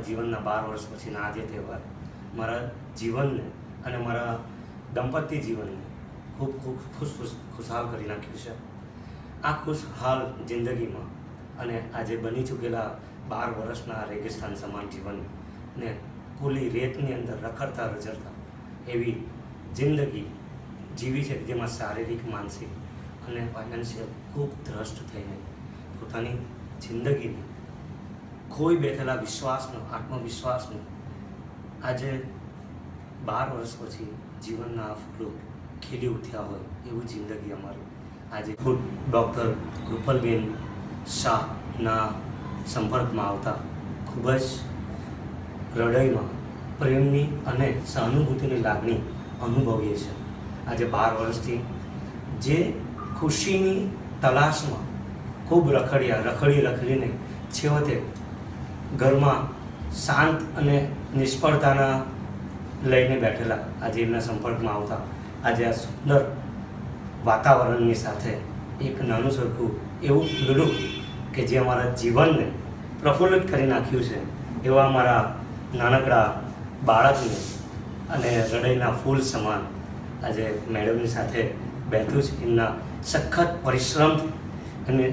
મારા જીવનના 12 વર્ષ પછીના આજે તહેવાર મારા જીવનને અને મારા દંપતી જીવનને ખૂબ ખૂબ ખુશહાલ કરી નાખ્યું છે. આ ખુશહાલ જિંદગીમાં અને આજે બની ચૂકેલા 12 વર્ષના રેગિસ્તાન સમાન જીવનને ખુલ્લી રેતની અંદર રખડતા રઝળતા એવી જિંદગી જીવી છે જેમાં શારીરિક, માનસિક અને ફાઇનાન્શિયલ ખૂબ ત્રસ્ત થઈને પોતાની જિંદગીને ખોઈ બેઠેલા વિશ્વાસનો, આત્મવિશ્વાસનો આજે 12 વર્ષ પછી જીવનના આ ફૂલો ખીલી ઉઠ્યા હોય એવું જિંદગી અમારી આજે ખુદ ડૉક્ટર કૃપલબેન શાહના સંપર્કમાં આવતા ખૂબ જ હૃદયમાં પ્રેમની અને સહાનુભૂતિની લાગણી અનુભવીએ છીએ. આજે 12 વર્ષથી જે ખુશીની તલાશમાં ખૂબ રખડીને છેવટે ઘરમાં શાંત અને નિષ્ફળતાના લઈને બેઠેલા આજે એમના સંપર્કમાં આવતા આજે આ સુંદર વાતાવરણની સાથે એક નાનું સરખું એવું ફૂલડું કે જે અમારા જીવનને પ્રફુલ્લિત કરી નાખ્યું છે એવા અમારા નાનકડા બાળકને અને હૃદયના ફૂલ સમાન આજે મેડમની સાથે બેઠું છે. એમના સખત પરિશ્રમથી અને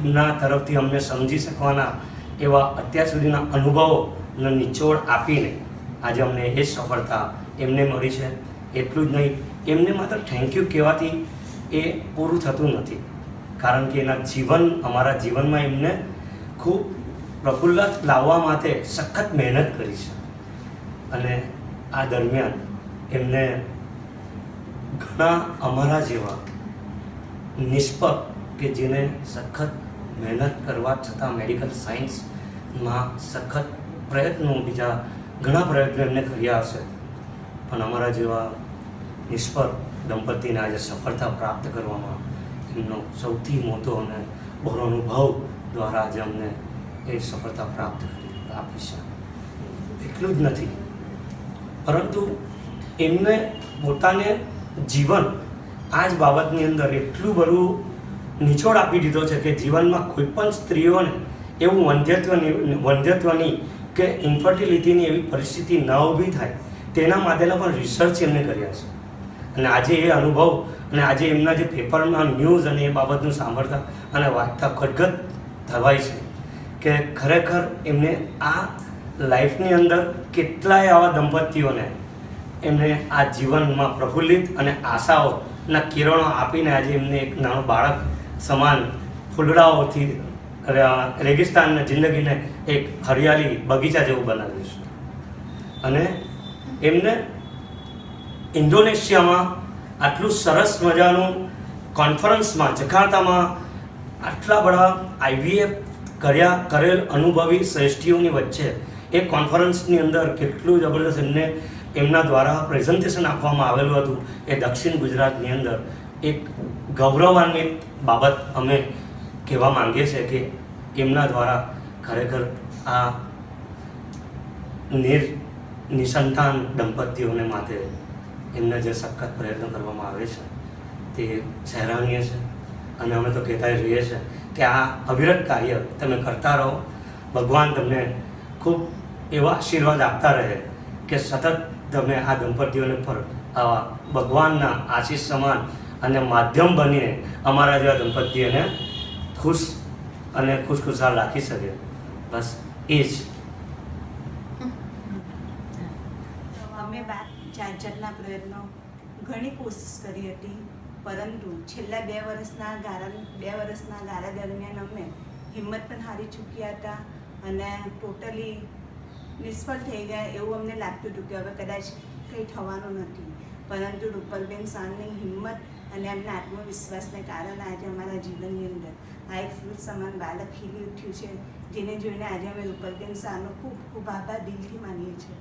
એમના તરફથી અમને સમજી શકવાના એવા અત્યાર સુધીના અનુભવોનો નિચોડ આપીને આજે અમને એ સફળતા એમને મળી છે. એટલું જ નહીં, એમને માત્ર થેન્ક યુ કહેવાથી એ પૂરું થતું નથી, કારણ કે એના અમારા જીવનમાં એમને ખૂબ પ્રફુલ્લત લાવવા માટે સખત મહેનત કરી છે. અને આ દરમિયાન એમને ઘણા અમારા જેવા નિષ્પક કે જેને સખત મહેનત કરવા છતાં મેડિકલ સાયન્સમાં સખત બીજા ઘણા પ્રયત્નો એમને કર્યા હશે, પણ અમારા જેવા નિષ્ફળ દંપતીને આજે સફળતા પ્રાપ્ત કરવામાં એમનો સૌથી મોટો અને બહોળો અનુભવ દ્વારા આજે અમને એ સફળતા પ્રાપ્ત આપી છે. એટલું જ નથી, પરંતુ એમને પોતાને જીવન આ જ બાબતની અંદર એટલું બધું નિચોડ આપી દીધો છે કે જીવનમાં કોઈ પણ સ્ત્રીઓને એવું વંધ્યત્વની કે ઇન્ફર્ટિલિટીની એવી પરિસ્થિતિ ન ઊભી થાય તેના માટેના પણ રિસર્ચ એમને કર્યા છે. અને આજે એ અનુભવ અને આજે એમના જે પેપરમાં ન્યૂઝ અને એ બાબતનું સાંભળતા અને વાંચતા ખદગદ થવાય છે કે ખરેખર એમને આ લાઈફની અંદર કેટલાય આવા દંપતીઓને એમને આ જીવનમાં પ્રફુલ્લિત અને આશાઓના કિરણો આપીને આજે એમને એક નાનું બાળક સમાન ફૂલડાઓથી રેગિસ્તાનની જિંદગીને એક હરિયાળી બગીચા જેવું બનાવ્યું છે. અને એમને ઇન્ડોનેશિયામાં આટલું સરસ મજાનું કોન્ફરન્સમાં જકાર્તામાં આટલા બધા IVF કરેલ અનુભવી શ્રેષ્ઠીઓની વચ્ચે એ કોન્ફરન્સની અંદર કેટલું જબરદસ્ત એમના દ્વારા પ્રેઝન્ટેશન આપવામાં આવેલું હતું. એ દક્ષિણ ગુજરાતની અંદર એક ગૌરવાન્વિત બાબત અમે કહેવા માંગીએ છીએ કે એમના દ્વારા ખરેખર આ નિસંતાન દંપતીઓને માટે એમને જે સખત પ્રયત્ન કરવામાં આવે છે તે સરાહનીય છે. અને અમે તો કહેતા રહીએ છીએ કે આ અવિરત કાર્ય તમે કરતા રહો. ભગવાન તમને ખૂબ એવા આશીર્વાદ આપતા રહે કે સતત તમે આ દંપતીઓને પર આવા ભગવાનના આશીષ સમાન અને માધ્યમ બનીને અમારા જેવા દંપતીઓને ખુશ અને ખુશખુશાલ રાખી શકે. બસ એ જ. અમે જાતના પ્રયત્નો ઘણી કોશિશ કરી હતી, પરંતુ છેલ્લા 2 વર્ષના ગાળા દરમિયાન અમે હિંમત પણ હારી ચૂક્યા હતા અને ટોટલી નિષ્ફળ થઈ ગયા એવું અમને લાગતું હતું કે હવે કદાચ કંઈ થવાનું નથી. પરંતુ રૂપલબેન શાહની હિંમત અને એમના આત્મવિશ્વાસને કારણે આજે અમારા જીવનની અંદર આ એક ફૂલ સમાન બાળક ખીલી ઉઠ્યું છે, જેને જોઈને આજે અમે રૂપલબેન શાહનો ખૂબ ખૂબ આભાર દિલથી માનીએ છીએ.